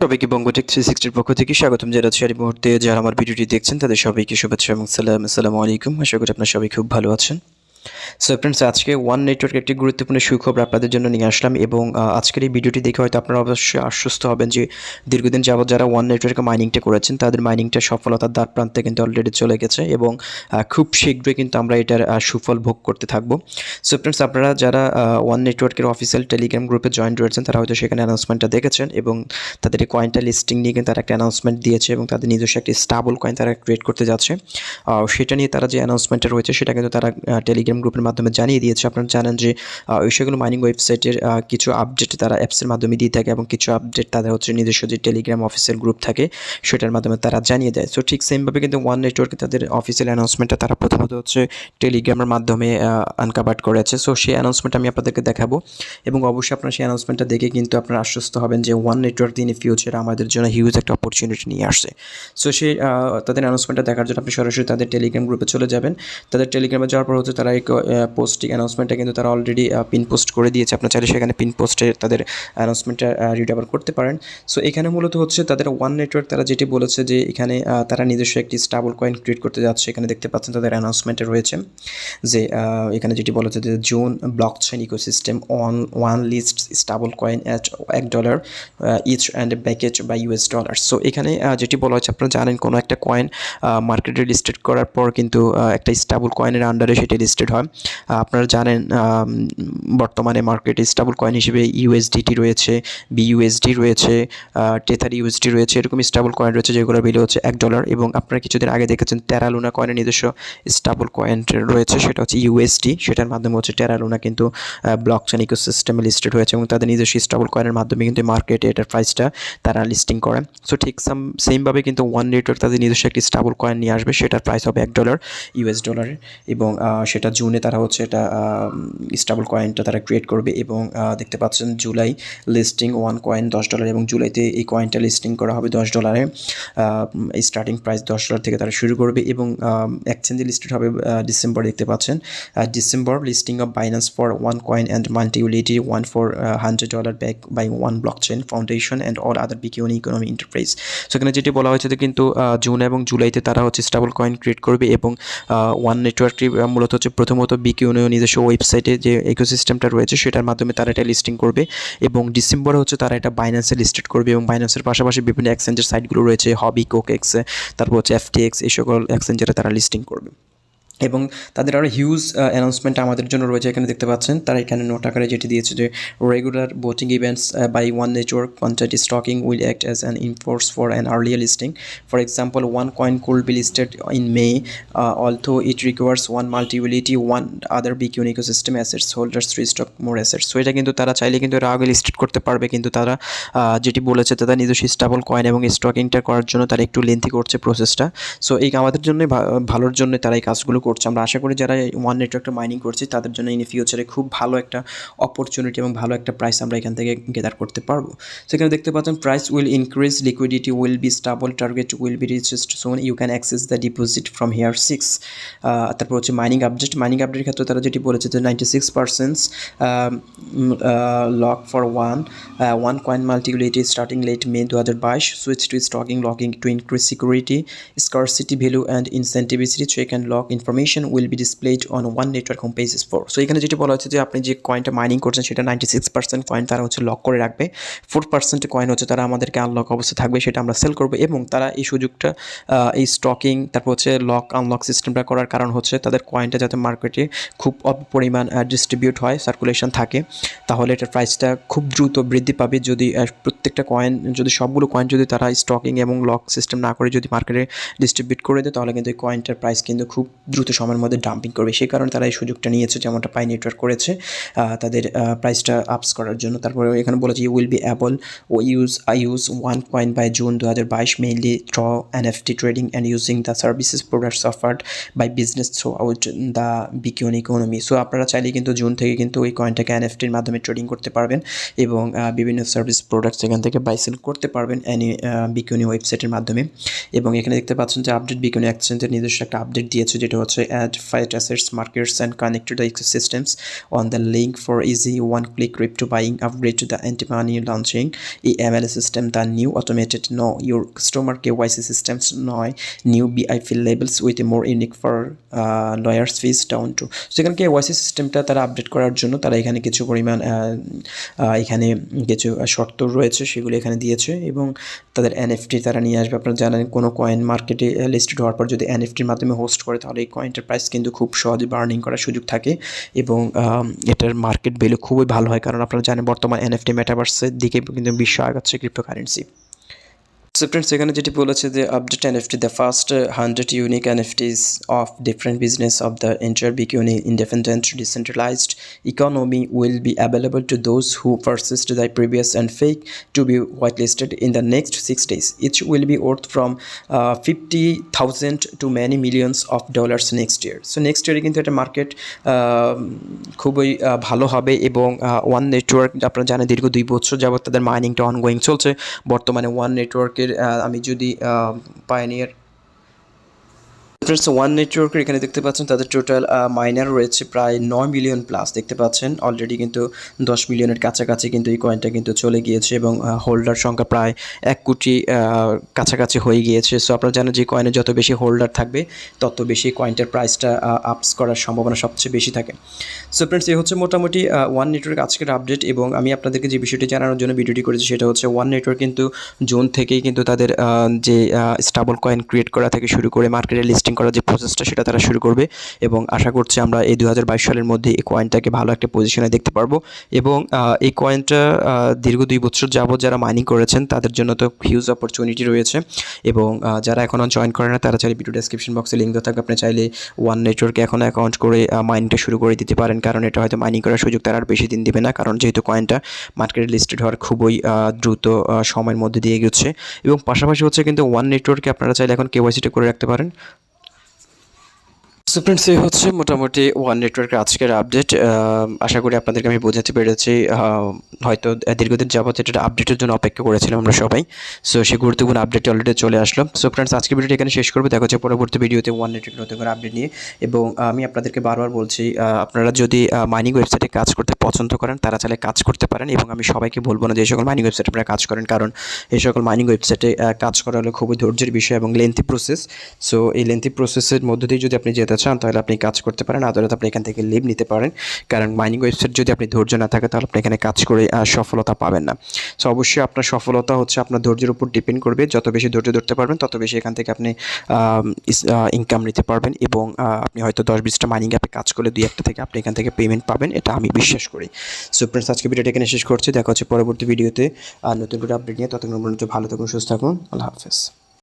সবাইকে বঙ্গটেক 360 পক্ষ থেকে স্বাগতম জানাচ্ছি। এই মুহূর্তে যারা আমার ভিডিওটি দেখছেন তাদের সবাইকে শুভেচ্ছা এবং সালাম। আসসালামু আলাইকুম। আশা করি আপনারা সবাই খুব ভালো আছেন। সো ফ্রেন্ডস, আজকে ওয়ান নেটওয়ার্কের একটি গুরুত্বপূর্ণ সুখবর আপনাদের জন্য নিয়ে আসলাম এবং আজকের এই ভিডিওটি দেখে হয়তো আপনারা অবশ্যই আশ্বস্ত হবেন যে দীর্ঘদিন যাবত যারা ওয়ান নেটওয়ার্কে মাইনিংটা করেছেন তাদের মাইনিংটা সফলতার দ্বার প্রান্তে কিন্তু অলরেডি চলে গেছে এবং খুব শীঘ্রই কিন্তু আমরা এটার সুফল ভোগ করতে থাকবো। সো ফ্রেন্ডস, আপনারা যারা ওয়ান নেটওয়ার্কের অফিসিয়াল টেলিগ্রাম গ্রুপে জয়েন রয়েছেন তারা হয়তো সেখানে অ্যানাউন্সমেন্টটা দেখেছেন এবং তাদের এই কয়েনটা লিস্টিং নিয়ে কিন্তু তারা একটা অ্যানাউন্সমেন্ট দিয়েছে এবং তাদের নিজস্ব একটি স্টেবল কয়েন তারা ক্রিয়েট করতে যাচ্ছে। সেটা নিয়ে তারা যে অ্যানাউন্সমেন্টটা রয়েছে সেটা কিন্তু তারা টেলিগ্রাম গ্রুপের মাধ্যমে জানিয়ে দিয়েছে। আপনারা জানেন যে সেগুলো মাইনিং ওয়েবসাইটের কিছু আপডেট তারা অ্যাপসের মাধ্যমে দিয়ে থাকে এবং কিছু আপডেট তাদের হচ্ছে নিজস্ব যে টেলিগ্রাম অফিসিয়াল গ্রুপ থাকে সেটার মাধ্যমে তারা জানিয়ে দেয়। সো ঠিক সেমভাবে কিন্তু ওয়ান নেটওয়ার্কে তাদের অফিসিয়াল অ্যানাউন্সমেন্টটা তারা প্রথমত হচ্ছে টেলিগ্রামের মাধ্যমে আনকাভার করেছে। সো সেই অ্যানাউন্সমেন্ট আমি আপনাদেরকে দেখাবো এবং অবশ্যই আপনারা সেই অ্যানাউন্সমেন্টটা দেখে কিন্তু আপনারা আশ্বস্ত হবেন যে ওয়ান নেটওয়ার্ক ইন ফিউচার আমাদের জন্য হিউজ একটা অপরচুনিটি নিয়ে আসছে। সো সেই তাদের অ্যানাউন্সমেন্টটা দেখার জন্য আপনি সরাসরি তাদের টেলিগ্রাম গ্রুপে চলে যাবেন। তাদের টেলিগ্রামে যাওয়ার পর হচ্ছে তারা এক পোস্টিং অ্যানাউন্সমেন্টটা কিন্তু তারা অলরেডি পিন পোস্ট করে দিয়েছে। আপনার চাইলে সেখানে পিন পোস্টে তাদের অ্যানাউন্সমেন্টটা রিড আবার করতে পারেন। সো এখানে মূলত হচ্ছে তাদের ওয়ান নেটওয়ার্ক তারা যেটি বলেছে যে এখানে তারা নিজস্ব একটি স্টেবল কয়েন ক্রিয়েট করতে যাচ্ছে। এখানে দেখতে পাচ্ছেন তাদের অ্যানাউন্সমেন্টে রয়েছে যে এখানে যেটি বলেছে যে June blockchain ecosystem on one list stable coin at $1 each and backed by $। So এখানে যেটি বলা হচ্ছে, আপনারা জানেন কোনো একটা কয়েন মার্কেটে লিস্টেড করার পর কিন্তু একটা স্টেবল কয়েনের আন্ডারে সেটি লিস্টেড হয়। আপনারা জানেন বর্তমানে মার্কেটে স্টেবল কয়েন হিসেবে ইউএসডিটি রয়েছে, বিইউএসডি রয়েছে, টেথার ইউএসডি রয়েছে, এরকম স্টেবল কয়েন রয়েছে যেগুলোর ভ্যালু হচ্ছে $1। এবং আপনারা কিছুদিন আগে দেখেছেন টেরা লুনা কয়েনের নিজস্ব স্টেবল কয়েন রয়েছে, সেটা হচ্ছে ইউএসডি। সেটার মাধ্যমে হচ্ছে টেরা লুনা কিন্তু ব্লকচেইন ইকোসিস্টেমে লিস্টেড হয়েছে এবং তাদের নিজস্ব স্টেবল কয়েনের মাধ্যমে কিন্তু মার্কেটে এটার প্রাইসটা তারা লিস্টিং করে। সো ঠিক সেমভাবে কিন্তু ওয়ান নেটওয়ার্ক তাদের নিজস্ব একটি স্টেবল কয়েন নিয়ে আসবে, সেটার প্রাইস হবে $1 ইউএস ডলারের এবং সেটা জুনে তারা হচ্ছে এটা স্টেবল কয়েনটা তারা ক্রিয়েট করবে এবং দেখতে পাচ্ছেন জুলাই লিস্টিং ওয়ান কয়েন $10 এবং জুলাইতে এই কয়েনটা লিস্টিং করা হবে $10। স্টার্টিং প্রাইস $10 থেকে তারা শুরু করবে এবং এক্সচেঞ্জে লিস্টেড হবে ডিসেম্বর। দেখতে পাচ্ছেন December listing of Binance for one coin and multi utility one for $100 back by one blockchain foundation and all other big economy enterprise. সেখানে যেটি বলা হয়েছে যে কিন্তু জুন এবং জুলাইতে তারা হচ্ছে স্টেবল কয়েন ক্রিয়েট করবে এবং ওয়ান নেটওয়ার্কটি মূলত হচ্ছে প্রথমত বিগ ইউনিয়ন নিজস্ব ওয়েবসাইটে যে ইকোসিস্টেমটা রয়েছে সেটার মাধ্যমে তারা এটা লিস্টিং করবে এবং ডিসেম্বরে হচ্ছে তারা এটা বাইন্যান্সে লিস্টেড করবে এবং বাইন্যান্সের পাশাপাশি বিভিন্ন এক্সচেঞ্জের সাইটগুলো রয়েছে, হবি, কোকেক্স, তারপর হচ্ছে এফটিএক্স, এই সকল এক্সচেঞ্জেরে তারা লিস্টিং করবে এবং তাদের আরও হিউজ অ্যানাউন্সমেন্ট আমাদের জন্য রয়েছে। এখানে দেখতে পাচ্ছেন তারা এখানে নোট আকারে যেটি দিয়েছে যে regular voting events by one network quantity staking will act as an enforce for an earlier listing. For example, one coin could be listed in May although it requires one multi utility one other big ecosystem assets holders three stock more assets. So এটা কিন্তু তারা চাইলে কিন্তু এর আগে listed করতে পারবে, কিন্তু তারা যেটি বলেছে তাদের নিজস্ব স্টেবল কয়েন এবং স্টকিংটা করার জন্য তারা একটু লেন্থি করছে প্রসেসটা। সো এই আমাদের জন্য ভালোর জন্য তারা এই কাজগুলো করছে। আমরা আশা করি যারা ওয়ান নেটওয়ার্কটা মাইনিং করছি তাদের জন্য ইন ফিউচারে খুব ভালো একটা অপরচুনিটি এবং ভালো একটা প্রাইস আমরা এখান থেকে গেদার করতে পারবো। সেখানে দেখতে পাচ্ছেন price will increase, liquidity will be stable, target will be reached soon, you can access the deposit from here 6। তারপর হচ্ছে মাইনিং আপডেটের ক্ষেত্রে তারা যেটি বলেছে যে 96% lock for one coin multi utility starting late May 2022, switch to staking locking to increase security, scarcity value and incentivicity, check and lock information will be displayed on one network home pages for. So এখানে যেটি বলা হচ্ছে যে আপনি যে কয়েনটা mining করছেন সেটা 96% কয়েন তারা হচ্ছে লক করে রাখবে, 4% কয়েন হচ্ছে তারা আমাদেরকে আনলক অবস্থায় থাকবে, সেটা আমরা সেল করবো এবং তারা এই সুযোগটা এই স্টকিং তারপর হচ্ছে লক আনলক সিস্টেমটা করার কারণ হচ্ছে তাদের কয়েনটা যাতে মার্কেটে খুব অল্প পরিমাণ ডিস্ট্রিবিউট হয়, সার্কুলেশন থাকে, তাহলে এটার প্রাইসটা খুব দ্রুত বৃদ্ধি পাবে। যদি প্রত্যেকটা কয়েন যদি সবগুলো কয়েন যদি তারা স্টকিং এবং লক সিস্টেম না করে যদি মার্কেটে ডিস্ট্রিবিউট করে দেয় তাহলে কিন্তু এই কয়েনটার প্রাইস কিন্তু খুব দ্রুত সময়ের মধ্যে ডাম্পিং করবে। সেই কারণে তারা এই সুযোগটা নিয়েছে, যেমনটা পাই নেটওয়ার্ক করেছে তাদের প্রাইসটা আপস করার জন্য। তারপরে এখানে বলেছে you will be able to use one coin by June 2022 mainly through NFT trading and using the services products offered by business throughout the big economy. So আপনারা চাইলে কিন্তু জুন থেকে কিন্তু ওই কয়েনটাকে এনএফটির মাধ্যমে ট্রেডিং করতে পারবেন এবং বিভিন্ন সার্ভিস প্রোডাক্টস এখান থেকে বাই সেল করতে পারবেন বিগ ওয়েবসাইটের মাধ্যমে। এবং এখানে দেখতে পাচ্ছেন যে আপডেট বিগ এক্সচেঞ্জের নিজস্ব একটা আপডেট দিয়েছে, যেটা হচ্ছে হচ্ছে add fight assets markets and connect to the ecosystems on the link for easy one click crypto buying upgrade to the anti money laundering EML system, the new automated know your customer KYC systems নয় new BIP labels with a more unique for lawyers fees down to সেখানে KYC সিস্টেমটা তারা update করার জন্য তারা এখানে কিছু পরিমাণ এখানে কিছু শর্ত রয়েছে সেগুলো এখানে দিয়েছে এবং তাদের NFT তারা নিয়ে আসবে। আপনারা জানেন কোনো কয়েন মার্কেটে লিস্টেড হওয়ার পর যদি NFTর মাধ্যমে হোস্ট করে তাহলে এই কয়েনটার প্রাইস কিন্তু খুব সহজে বার্নিং করার সুযোগ থাকে এবং এটার মার্কেট ভ্যালু খুবই ভালো হয়, কারণ আপনারা জানেন বর্তমান NFT মেটাভার্সের দিকে কিন্তু বিশ্ব আগাচ্ছে ক্রিপ্টোকারেন্সি। So friends, এখানে যেটি বলেছে যে update NFT the first 100 unique NFTs of different business of the entire big independent decentralized economy will be available to those who persist the previous and fake to be whitelisted in the next 6 days. Each will be worth from 50,000 to many millions of dollars next year. So next year কিন্তু এটা market খুবই ভালো হবে এবং one network আপনারা জানেন দীর্ঘ 2 বছর যাবত তাদের মাইনিংটা অনগোয়িং চলছে। বর্তমানে ওয়ান নেটওয়ার্কের আমি যদি পায়োনিয়ার ফ্রেন্ডস ওয়ান নেটওয়ার্কের এখানে দেখতে পাচ্ছেন তাদের টোটাল মাইনার রয়েছে প্রায় 9 মিলিয়ন প্লাস দেখতে পাচ্ছেন। অলরেডি কিন্তু 10 মিলিয়নের কাছাকাছি কিন্তু এই কয়েনটা কিন্তু চলে গিয়েছে এবং হোল্ডার সংখ্যা প্রায় 1 কোটি কাছাকাছি হয়ে গিয়েছে। সো আপনারা জানেন যে কয়েনে যত বেশি হোল্ডার থাকবে তত বেশি কয়েনটার প্রাইসটা আপস করার সম্ভাবনা সবচেয়ে বেশি থাকে। সো ফ্রেন্ডস এই হচ্ছে মোটামুটি ওয়ান নেটওয়ার্ক আজকের আপডেট এবং আমি আপনাদেরকে যে বিষয়টি জানানোর জন্য ভিডিওটি করেছি সেটা হচ্ছে ওয়ান নেটওয়ার্ক কিন্তু জুন থেকেই কিন্তু তাদের যে স্টেবল কয়েন ক্রিয়েট করা থেকে শুরু করে মার্কেটে লিস্টিং করার যে প্রসেসটা সেটা তারা শুরু করবে এবং আশা করছি আমরা এই 2022 সালের মধ্যে এই কয়েনটাকে ভালো একটা পজিশনে দেখতে পারবো এবং এই কয়েনটা দীর্ঘ 2 বছর যাবত যারা মাইনিং করেছেন তাদের জন্য তো হিউজ অপরচুনিটি রয়েছে এবং যারা এখনও জয়েন করে না তারা চাইলে ভিডিও ডেসক্রিপশন বক্সে লিঙ্ক দেওয়া থাকবে, আপনি চাইলে ওয়ান নেটওয়ার্কে এখন অ্যাকাউন্ট করে মাইনিংটা শুরু করে দিতে পারেন, কারণ এটা হয়তো মাইনিং করার সুযোগ তারা আর বেশি দিন দেবে না, কারণ যেহেতু কয়েনটা মার্কেটে লিস্টেড হওয়ার খুবই দ্রুত সময়ের মধ্যে দিয়ে গেছে এবং পাশাপাশি হচ্ছে কিন্তু ওয়ান নেটওয়ার্কে আপনারা চাইলে এখন কেওয়াইসিটা করে রাখতে পারেন। সো ফ্রেন্ডস এই হচ্ছে মোটামুটি ওয়ান নেটওয়ার্কের আজকের আপডেট। আশা করি আপনাদেরকে আমি বোঝাতে পেরেছি। হয়তো দীর্ঘদিন যাবত এটা আপডেটের জন্য অপেক্ষা করেছিলাম আমরা সবাই। সো সেই গুরুত্বপূর্ণ আপডেটটি অলরেডি চলে আসলো। সো ফ্রেন্ডস আজকে ভিডিওটি এখানে শেষ করবো, দেখা হচ্ছে পরবর্তী ভিডিওতে ওয়ান নেটওয়ার্কের নতুন করে আপডেট নিয়ে। এবং আমি আপনাদেরকে বারবার বলছি আপনারা যদি মাইনিং ওয়েবসাইটে কাজ করতে পছন্দ করেন তারা চাইলে কাজ করতে পারেন এবং আমি সবাইকে বলবো না যে এই সকল মাইনিং ওয়েবসাইটে আপনারা কাজ করেন, কারণ এই সকল মাইনিং ওয়েবসাইটে কাজ করা হলো খুবই ধৈর্যের বিষয় এবং লেন্থি প্রসেস। সো এই লেন্থি প্রসেসের মধ্য দিয়ে যদি আপনি যেতে চান তাহলে আপনি কাজ করতে পারেন, আদালত আপনি এখান থেকে লিভ নিতে পারেন, কারণ মাইনিং ওয়েবসাইট যদি আপনি ধৈর্য না থাকে তাহলে আপনি এখানে কাজ করে সফলতা পাবেন না। সো অবশ্যই আপনার সফলতা হচ্ছে আপনার ধৈর্যের উপর ডিপেন্ড করবে, যত বেশি ধৈর্য ধরতে পারবেন তত বেশি এখান থেকে আপনি ইনকাম নিতে পারবেন এবং আপনি হয়তো 10-20টা মাইনিং অ্যাপে কাজ করলে 2-1টা থেকে আপনি এখান থেকে পেমেন্ট পাবেন, এটা আমি বিশ্বাস করি। সো ফ্রেন্ডস আজকে ভিডিওটা এখানে শেষ করছি, দেখা হচ্ছে পরবর্তী ভিডিওতে নতুন করে আপডেট নিয়ে। ততক্ষণ পর্যন্ত ভালো থাকুন, সুস্থ থাকুন, আল্লাহ হাফেজ।